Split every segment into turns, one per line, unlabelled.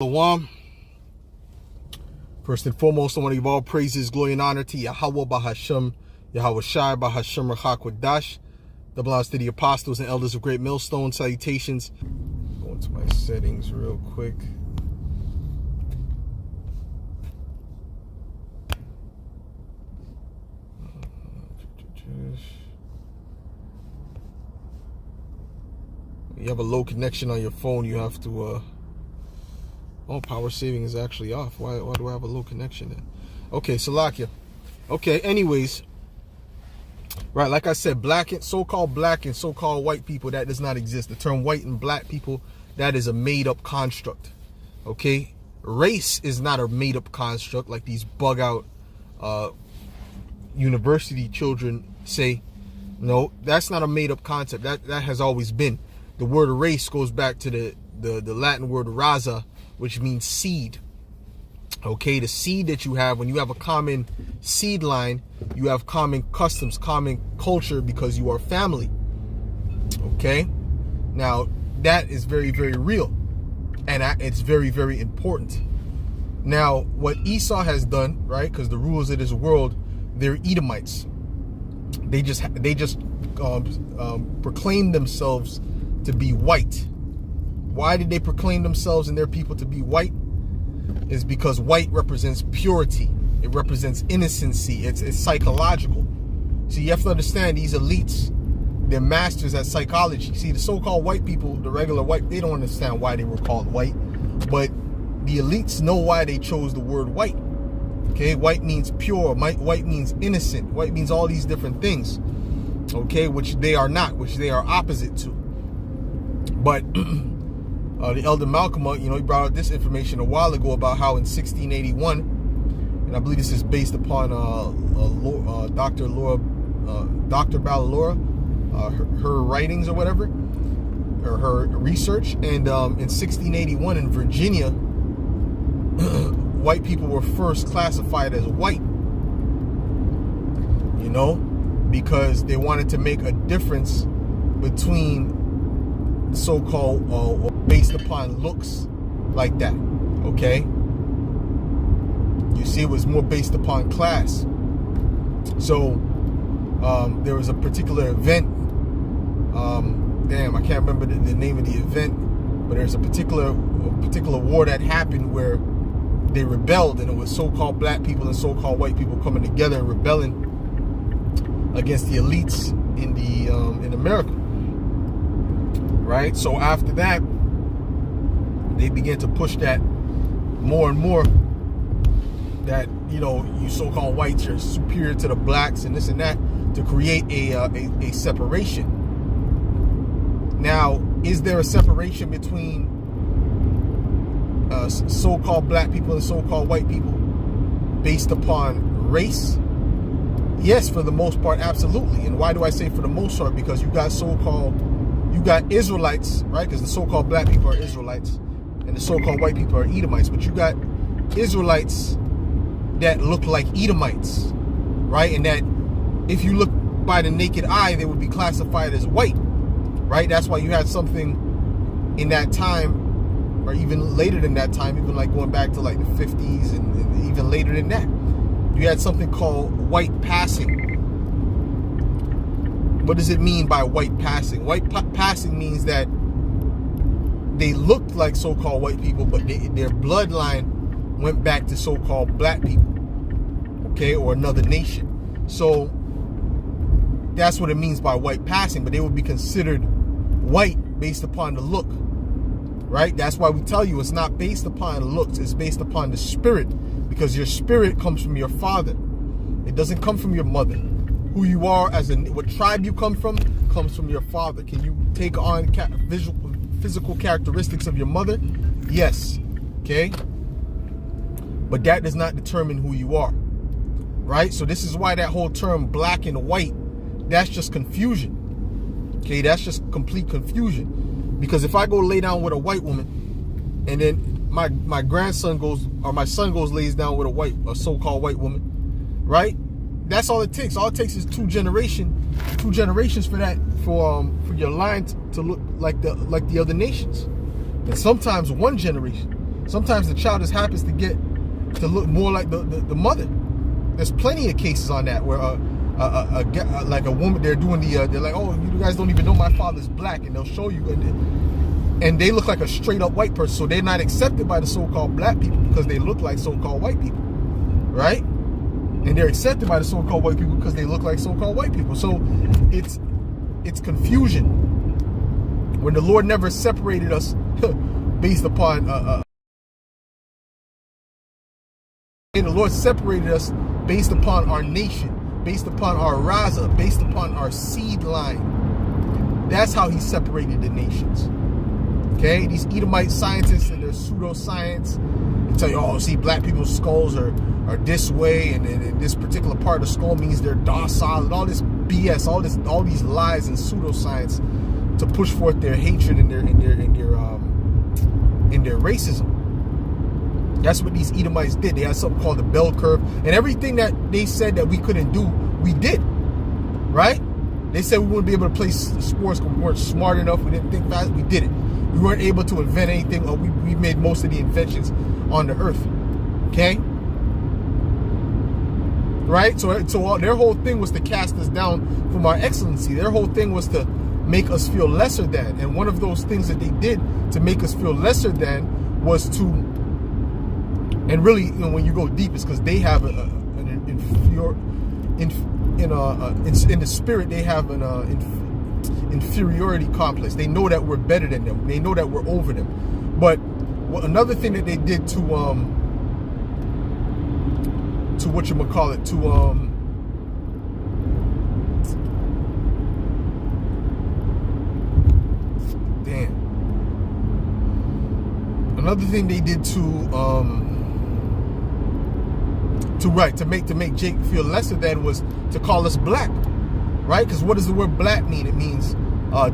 Shalom. First and foremost, I want to give all praises, glory, and honor to Yahweh Bahashem, Yahweh Shai Bahashem Rachakwadash. Double honors to the apostles and elders of Great Millstone. Salutations. Go into my settings real quick. You have a low connection on your phone, you have to oh, power saving is actually off. Why do I have a low connection then? Okay, Salakia. Okay, anyways. Right, like I said, so-called black and so-called white people, that does not exist. The term white and black people, that is a made-up construct. Okay? Race is not a made-up construct like these bug-out university children say. No, that's not a made-up concept. That has always been. The word race goes back to the Latin word raza, which means seed. Okay, the seed that you have, when you have a common seed line, you have common customs, common culture, because you are family. Okay, now that is very, very real, and it's very, very important. Now, what Esau has done, right? Because the rulers of this world, they're Edomites. They just proclaim themselves to be white. Why did they proclaim themselves and their people to be white? Is because white represents purity. It represents innocency. It's psychological. So you have to understand, these elites, they're masters at psychology. See, the so-called white people, the regular white, they don't understand why they were called white. But the elites know why they chose the word white. Okay, white means pure. White means innocent. White means all these different things. Okay, which they are not, which they are opposite to. But the elder Malcolm, he brought out this information a while ago about how in 1681, and I believe this is based upon Dr. Ballalora, her writings or whatever, or her research. And in 1681 in Virginia, white people were first classified as white, because they wanted to make a difference between so-called based upon looks like that. Okay, you see, it was more based upon class. So there was a particular event, I can't remember the name of the event, but there's a particular war that happened where they rebelled, and it was so-called black people and so-called white people coming together and rebelling against the elites in America. Right? So after that, they began to push that more and more, that, you so-called whites are superior to the blacks and this and that, to create a separation. Now, is there a separation between so-called black people and so-called white people based upon race? Yes, for the most part, absolutely. And why do I say for the most part? Because you got Israelites, right? Because the so-called black people are Israelites and the so-called white people are Edomites. But you got Israelites that look like Edomites, right? And that if you look by the naked eye, they would be classified as white, right? That's why you had something in that time, or even later than that time, even like going back to like the 50s and even later than that. You had something called white passing. What does it mean by white passing? White passing means that they looked like so-called white people, but their bloodline went back to so-called black people, okay, or another nation. So that's what it means by white passing, but they would be considered white based upon the look, right? That's why we tell you it's not based upon looks, it's based upon the spirit, because your spirit comes from your father. It doesn't come from your mother. Who you are what tribe you come from comes from your father. Can you take on physical characteristics of your mother? Yes. Okay. But that does not determine who you are. Right? So this is why that whole term black and white, that's just confusion. Okay, that's just complete confusion. Because if I go lay down with a white woman, and then my grandson goes, or my son goes lays down with a so-called white woman, right? That's all it takes. All it takes is two generations for your line to look like the other nations. And sometimes one generation. Sometimes the child just happens to look more like the mother. There's plenty of cases on that where like a woman, they're doing they're like, oh, you guys don't even know my father's black, and they'll show you, and they look like a straight up white person, so they're not accepted by the so-called black people because they look like so-called white people, right? And they're accepted by the so-called white people because they look like so-called white people. So it's confusion when the Lord never separated us based upon the Lord separated us based upon our nation, based upon our raza, based upon our seed line. That's how he separated the nations. Okay, these Edomite scientists and their pseudoscience, they tell you, oh, see, black people's skulls are this way, and this particular part of the skull means they're docile, and all this BS, all these lies and pseudoscience to push forth their hatred and their racism. That's what these Edomites did. They had something called the bell curve, and everything that they said that we couldn't do, we did. Right? They said we wouldn't be able to play sports because we weren't smart enough, we didn't think fast, we did it. We weren't able to invent anything, or we made most of the inventions on the earth. Okay? Right? So their whole thing was to cast us down from our excellency. Their whole thing was to make us feel lesser than. And one of those things that they did to make us feel lesser than was to, and really, you know, when you go deep, it's because they have in the spirit, they have an inferiority complex. They know that we're better than them. They know that we're over them. But another thing that they did to whatchamacallit, another thing they did to make Jake feel lesser than was to call us black, right? Because what does the word black mean? It means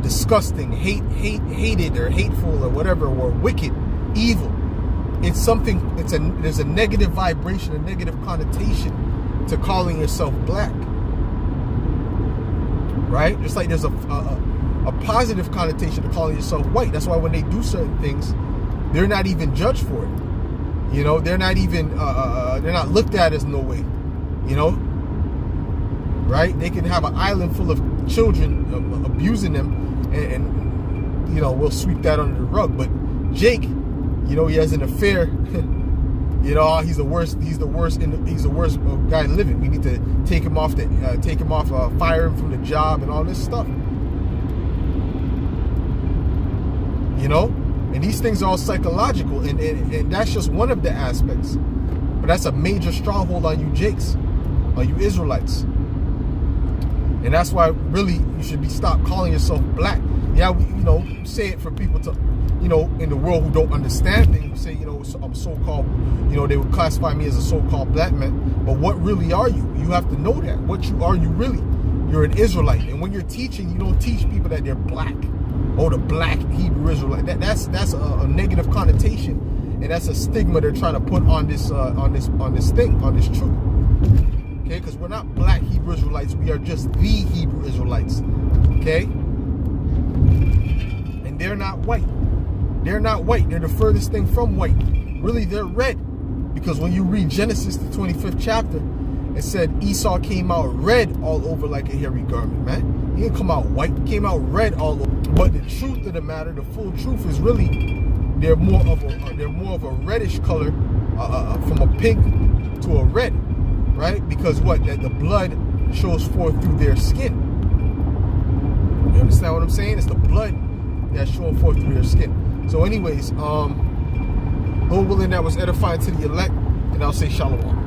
disgusting, hated, or hateful, or whatever, or wicked, evil. It's something. There's a negative vibration, a negative connotation to calling yourself black, right? Just like there's a positive connotation to calling yourself white. That's why when they do certain things, they're not even judged for it. You know, they're not even, they're not looked at as no way, you know, right? They can have an island full of children abusing them, and you know, we'll sweep that under the rug. But Jake, you know, he has an affair. You know, he's the worst guy living. We need to take him off, fire him from the job, and all this stuff. You know. And these things are all psychological, and that's just one of the aspects. But that's a major stronghold on you Jakes, on you Israelites. And that's why really you should stop calling yourself black. Yeah, we say it for people to, in the world who don't understand things. We say, I'm so-called, they would classify me as a so-called black man. But what really are you? You have to know that. What are you really? You're an Israelite. And when you're teaching, you don't teach people that they're black. Oh, the black Hebrew Israelite. That's a negative connotation, and that's a stigma they're trying to put on this truth. Okay, because we're not black Hebrew Israelites. We are just the Hebrew Israelites. Okay, and they're not white. They're not white. They're the furthest thing from white. Really, they're red, because when you read Genesis, the 25th chapter, it said Esau came out red all over like a hairy garment. Man, he didn't come out white. He came out red all over. But the truth of the matter, the full truth is really they're more of a reddish color, from a pink to a red, right? Because that the blood shows forth through their skin. You understand what I'm saying? It's the blood that's showing forth through their skin. So, anyways, Lord willing, that was edifying to the elect, and I'll say shalom.